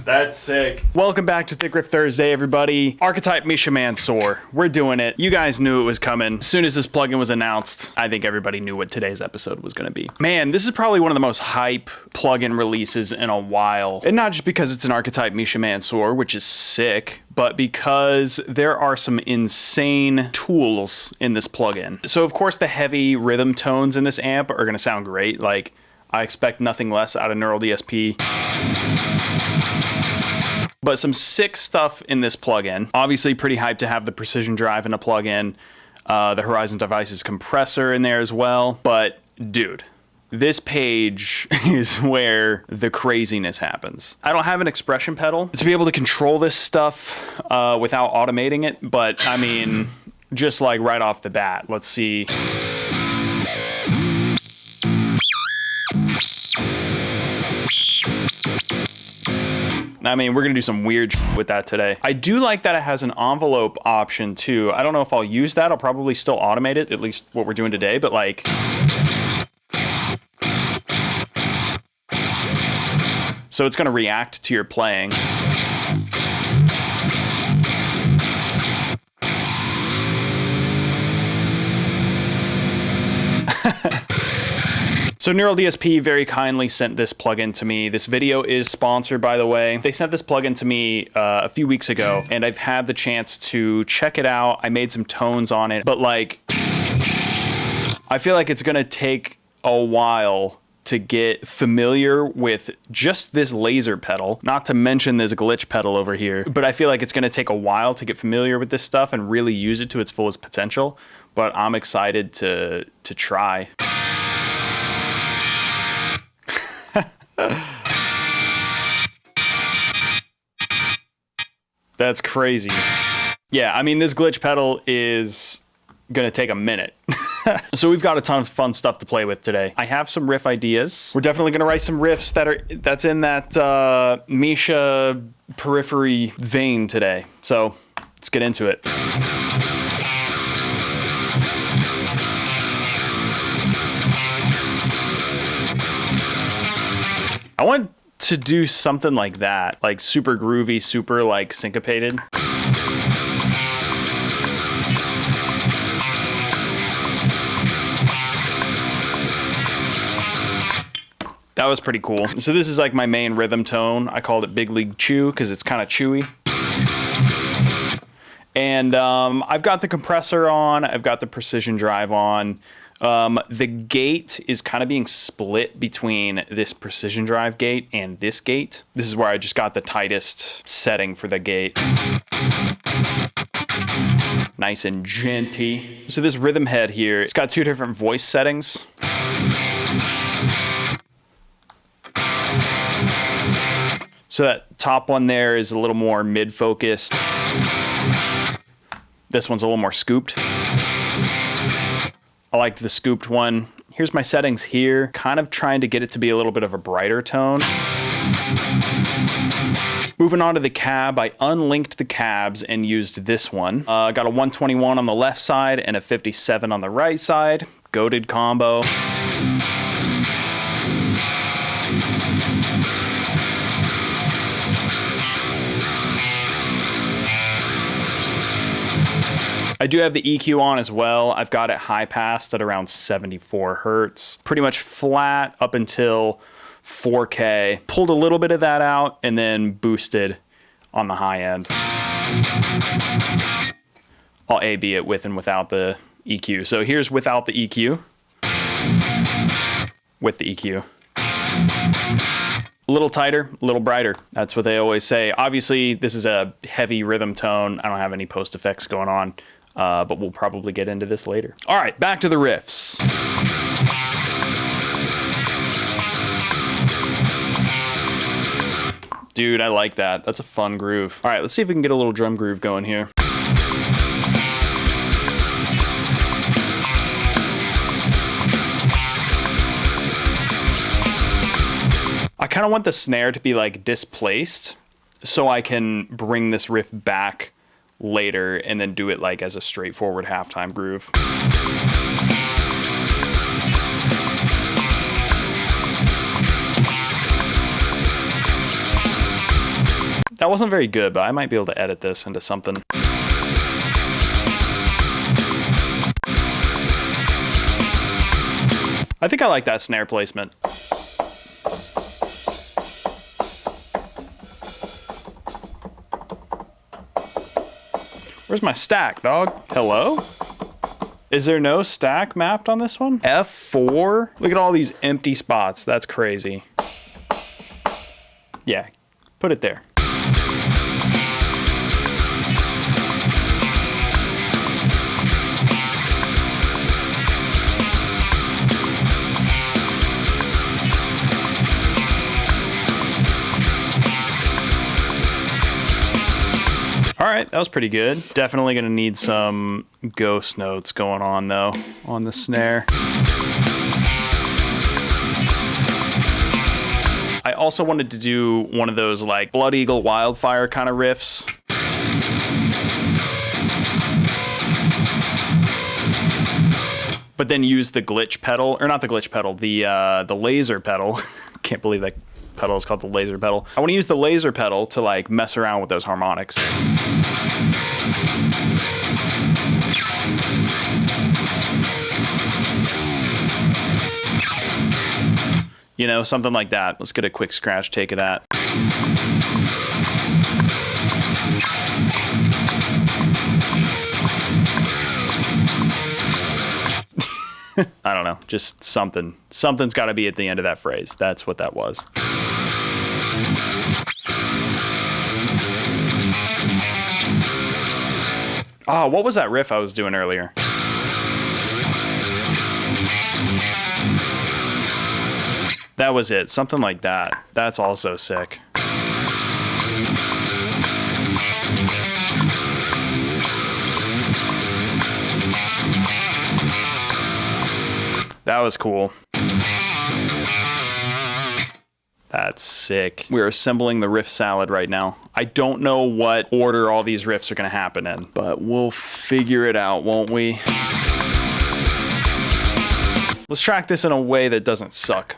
That's sick. Welcome back to Riff Thursday, everybody. Archetype Misha Mansoor. We're doing it. You guys knew it was coming. As soon as this plugin was announced, I think everybody knew what today's episode was going to be. Man, this is probably one of the most hype plugin releases in a while. And not just because it's an Archetype Misha Mansoor, which is sick, but because there are some insane tools in this plugin. So of course the heavy rhythm tones in this amp are gonna sound great. Like, I expect nothing less out of Neural DSP. But some sick stuff in this plugin. Obviously pretty hyped to have the precision drive in a plugin. The Horizon Devices compressor in there as well. But dude, this page is where the craziness happens. I don't have an expression pedal to be able to control this stuff without automating it, but I mean, just like right off the bat, let's see. I mean, we're gonna do some weird with that today. I do like that it has an envelope option too. I don't know if I'll use that. I'll probably still automate it, at least what we're doing today, but like, so it's going to react to your playing. So Neural DSP very kindly sent this plugin to me. This video is sponsored, by the way. They sent this plugin to me a few weeks ago, and I've had the chance to check it out. I made some tones on it, but like, I feel like it's going to take a while to get familiar with just this laser pedal, not to mention this glitch pedal over here. But I feel like it's gonna take a while to get familiar with this stuff and really use it to its fullest potential. But I'm excited to try. That's crazy. Yeah, I mean, this glitch pedal is gonna take a minute. So we've got a ton of fun stuff to play with today. I have some riff ideas. We're definitely gonna write some riffs that's in that Misha Periphery vein today. So let's get into it. I want to do something like that, like super groovy, super like syncopated. That was pretty cool. So this is like my main rhythm tone. I called it Big League Chew because it's kind of chewy. And I've got the compressor on. I've got the precision drive on. The gate is kind of being split between this precision drive gate and this gate. This is where I just got the tightest setting for the gate. Nice and genty. So this rhythm head here, it's got two different voice settings. So that top one there is a little more mid-focused. This one's a little more scooped. I like the scooped one. Here's my settings here. Kind of trying to get it to be a little bit of a brighter tone. Moving on to the cab, I unlinked the cabs and used this one. Got a 121 on the left side and a 57 on the right side. Goated combo. I do have the EQ on as well. I've got it high passed at around 74 hertz. Pretty much flat up until 4K. Pulled a little bit of that out and then boosted on the high end. I'll A/B it with and without the EQ. So here's without the EQ. With the EQ. A little tighter, a little brighter. That's what they always say. Obviously, this is a heavy rhythm tone. I don't have any post effects going on. But we'll probably get into this later. All right, back to the riffs. Dude, I like that. That's a fun groove. All right, let's see if we can get a little drum groove going here. I kind of want the snare to be like displaced so I can bring this riff back later and then do it like as a straightforward halftime groove. That wasn't very good, but I might be able to edit this into something. I think I like that snare placement. Where's my stack, dog? Hello? Is there no stack mapped on this one? F4? Look at all these empty spots. That's crazy. Yeah, put it there. All right, that was pretty good. Definitely gonna need some ghost notes going on though, on the snare. I also wanted to do one of those like Blood Eagle Wildfire kind of riffs. But then use the glitch pedal, or not the glitch pedal, the laser pedal. Can't believe that pedal is called the laser pedal. I want to use the laser pedal to like mess around with those harmonics. You know, something like that. Let's get a quick scratch take of that. I don't know, just something. Something's got to be at the end of that phrase. That's what that was. Oh, what was that riff I was doing earlier? That was it, something like that. That's also sick. That was cool. That's sick. We're assembling the riff salad right now. I don't know what order all these riffs are gonna happen in, but we'll figure it out, won't we? Let's track this in a way that doesn't suck.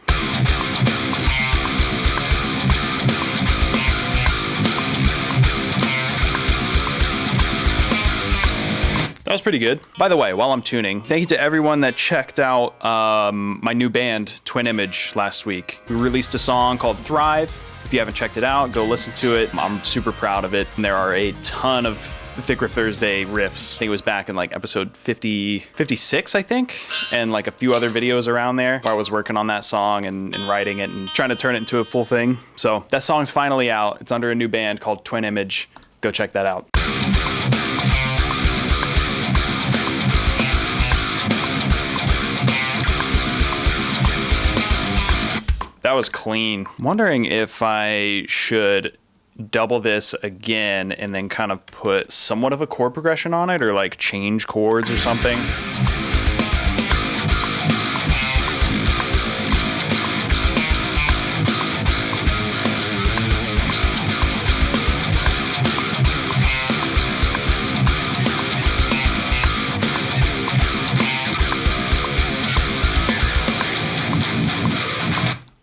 That was pretty good. By the way, while I'm tuning, thank you to everyone that checked out my new band, Twin Image, last week. We released a song called Thrive. If you haven't checked it out, go listen to it. I'm super proud of it. And there are a ton of Riff Thursday riffs. I think it was back in like episode 56, I think. And like a few other videos around there where I was working on that song and writing it and trying to turn it into a full thing. So that song's finally out. It's under a new band called Twin Image. Go check that out. That was clean. I'm wondering if I should double this again and then kind of put somewhat of a chord progression on it, or like change chords or something.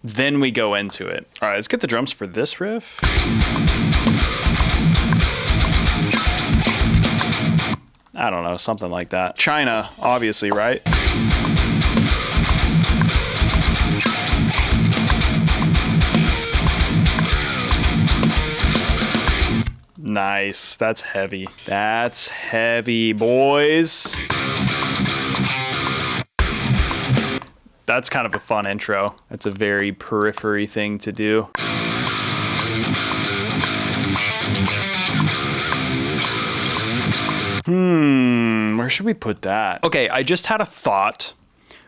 Then we go into it. All right, let's get the drums for this riff. I don't know, something like that. China, obviously, right? Nice, that's heavy. That's heavy, boys. That's kind of a fun intro. It's a very Periphery thing to do. Where should we put that? Okay, I just had a thought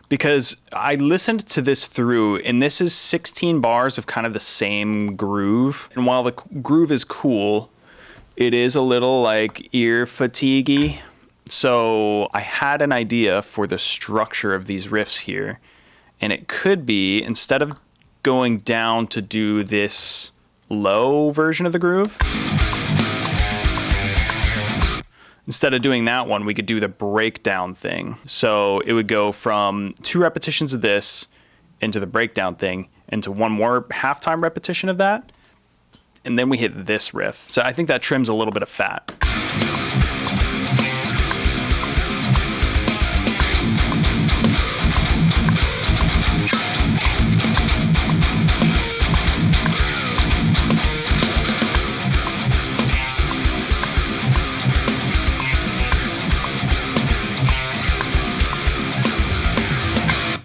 because I listened to this through, and this is 16 bars of kind of the same groove. And while the groove is cool, it is a little like ear fatiguey. So I had an idea for the structure of these riffs here. And it could be, instead of going down to do this low version of the groove, instead of doing that one, we could do the breakdown thing. So it would go from 2 repetitions of this into the breakdown thing, into 1 more halftime repetition of that, and then we hit this riff. So I think that trims a little bit of fat.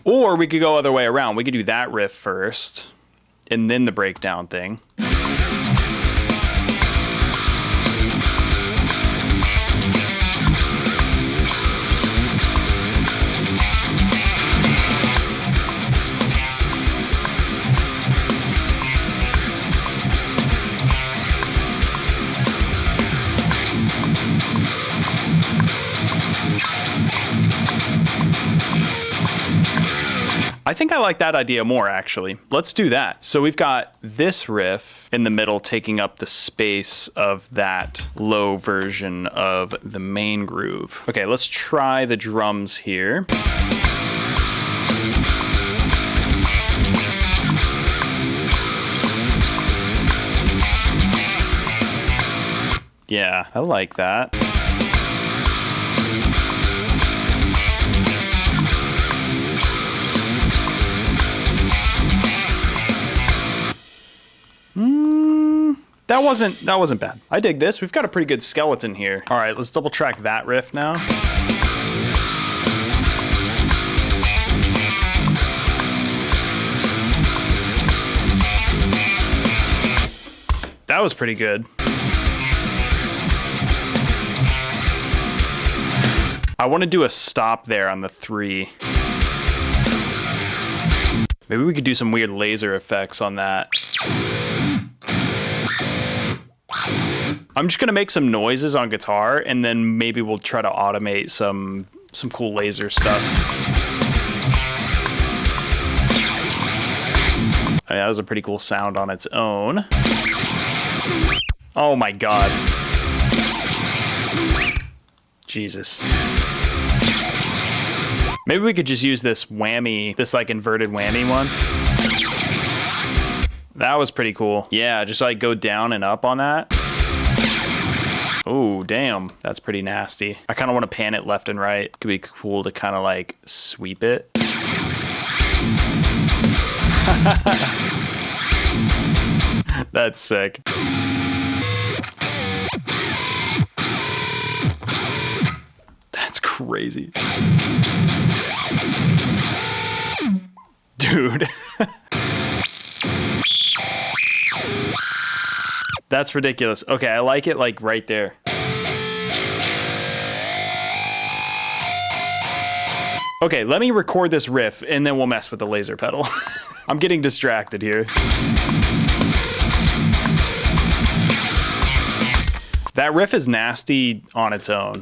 Or we could go other way around. We could do that riff first, and then the breakdown thing. I think I like that idea more, actually. Let's do that. So we've got this riff in the middle taking up the space of that low version of the main groove. Okay, let's try the drums here. Yeah, I like that. That wasn't bad. I dig this. We've got a pretty good skeleton here. All right, let's double track that riff now. That was pretty good. I want to do a stop there on the 3. Maybe we could do some weird laser effects on that. I'm just gonna make some noises on guitar, and then maybe we'll try to automate some cool laser stuff. That was a pretty cool sound on its own. Oh my god. Jesus. Maybe we could just use this whammy, this like inverted whammy one. That was pretty cool. Yeah, just like go down and up on that. Oh, damn. That's pretty nasty. I kind of want to pan it left and right. Could be cool to kind of like sweep it. That's sick. That's crazy. Dude. That's ridiculous. Okay, I like it like right there. Okay, let me record this riff and then we'll mess with the laser pedal. I'm getting distracted here. That riff is nasty on its own.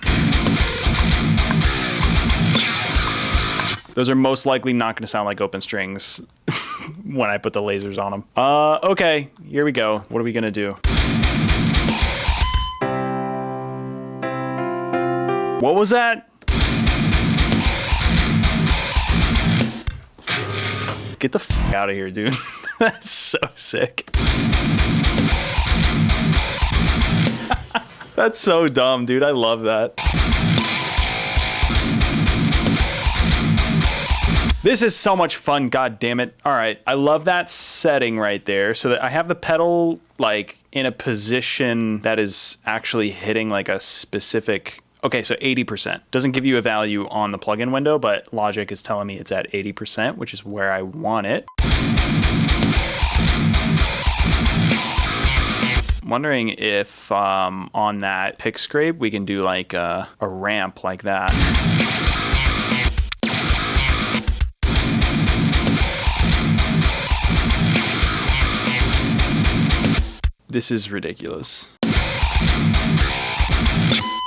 Those are most likely not going to sound like open strings when I put the lasers on them. Okay, here we go. What are we going to do? What was that? Get the f out of here, dude. That's so sick. That's so dumb, dude. I love that. This is so much fun, god damn it. All right, I love that setting right there so that I have the pedal like in a position that is actually hitting like a specific, okay, so 80%. Doesn't give you a value on the plugin window, but Logic is telling me it's at 80%, which is where I want it. I'm wondering if on that pick scrape, we can do like a ramp like that. This is ridiculous.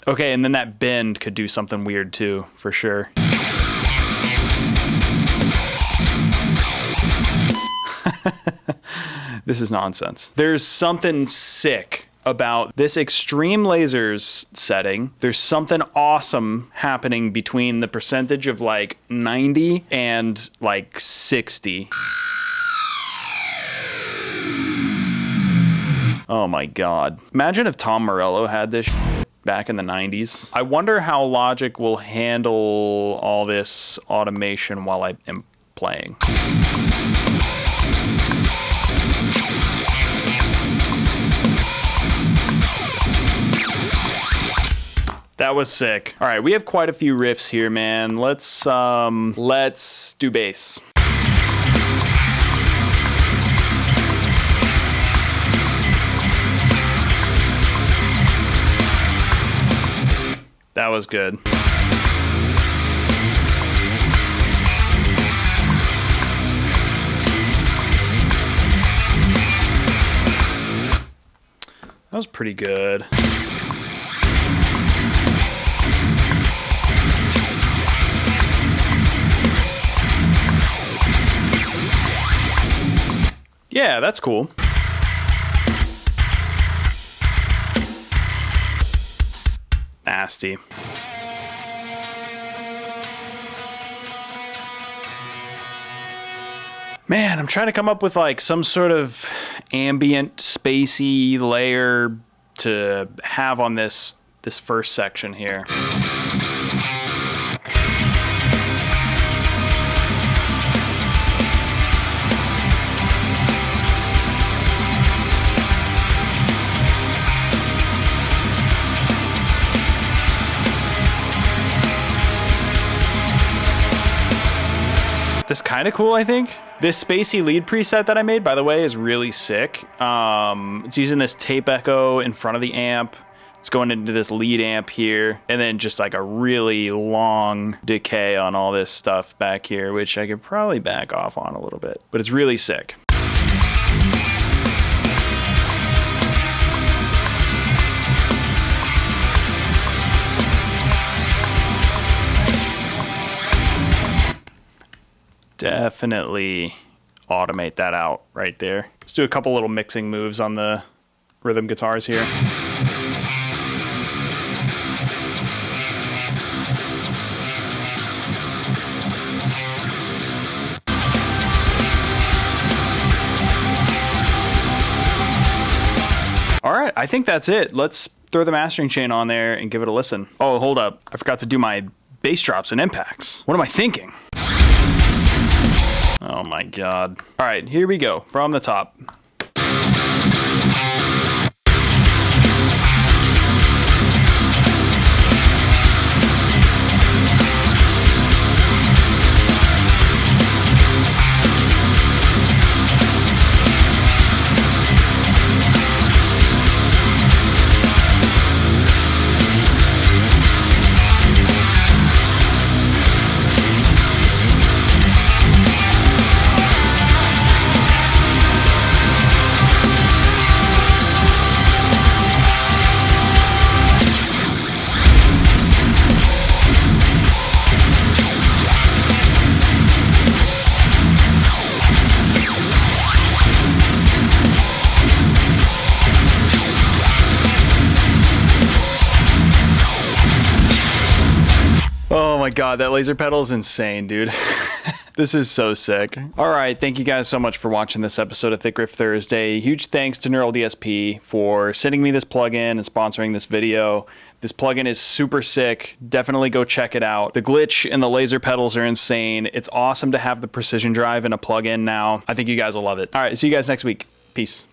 Okay, and then that bend could do something weird too, for sure. This is nonsense. There's something sick about this extreme lasers setting. There's something awesome happening between the percentage of like 90 and like 60. Oh my God. Imagine if Tom Morello had this back in the 90s. I wonder how Logic will handle all this automation while I am playing. That was sick. All right, we have quite a few riffs here, man. Let's do bass. That was good. That was pretty good. Yeah, that's cool. Nasty. Man, I'm trying to come up with like some sort of ambient, spacey layer to have on this first section here. This kind of cool, I think. This spacey lead preset that I made, by the way, is really sick. It's using this tape echo in front of the amp. It's going into this lead amp here, and then just like a really long decay on all this stuff back here, which I could probably back off on a little bit, but it's really sick. Definitely automate that out right there. Let's do a couple little mixing moves on the rhythm guitars here. All right, I think that's it. Let's throw the mastering chain on there and give it a listen. Oh, hold up. I forgot to do my bass drops and impacts. What am I thinking? Oh my God. All right, here we go from the top. Oh my God, that laser pedal is insane, dude. This is so sick. All right, thank you guys so much for watching this episode of Thick Riff Thursday. Huge thanks to Neural DSP for sending me this plugin and sponsoring this video. This plugin is super sick. Definitely go check it out. The glitch and the laser pedals are insane. It's awesome to have the precision drive in a plugin now. I think you guys will love it. All right, see you guys next week. Peace.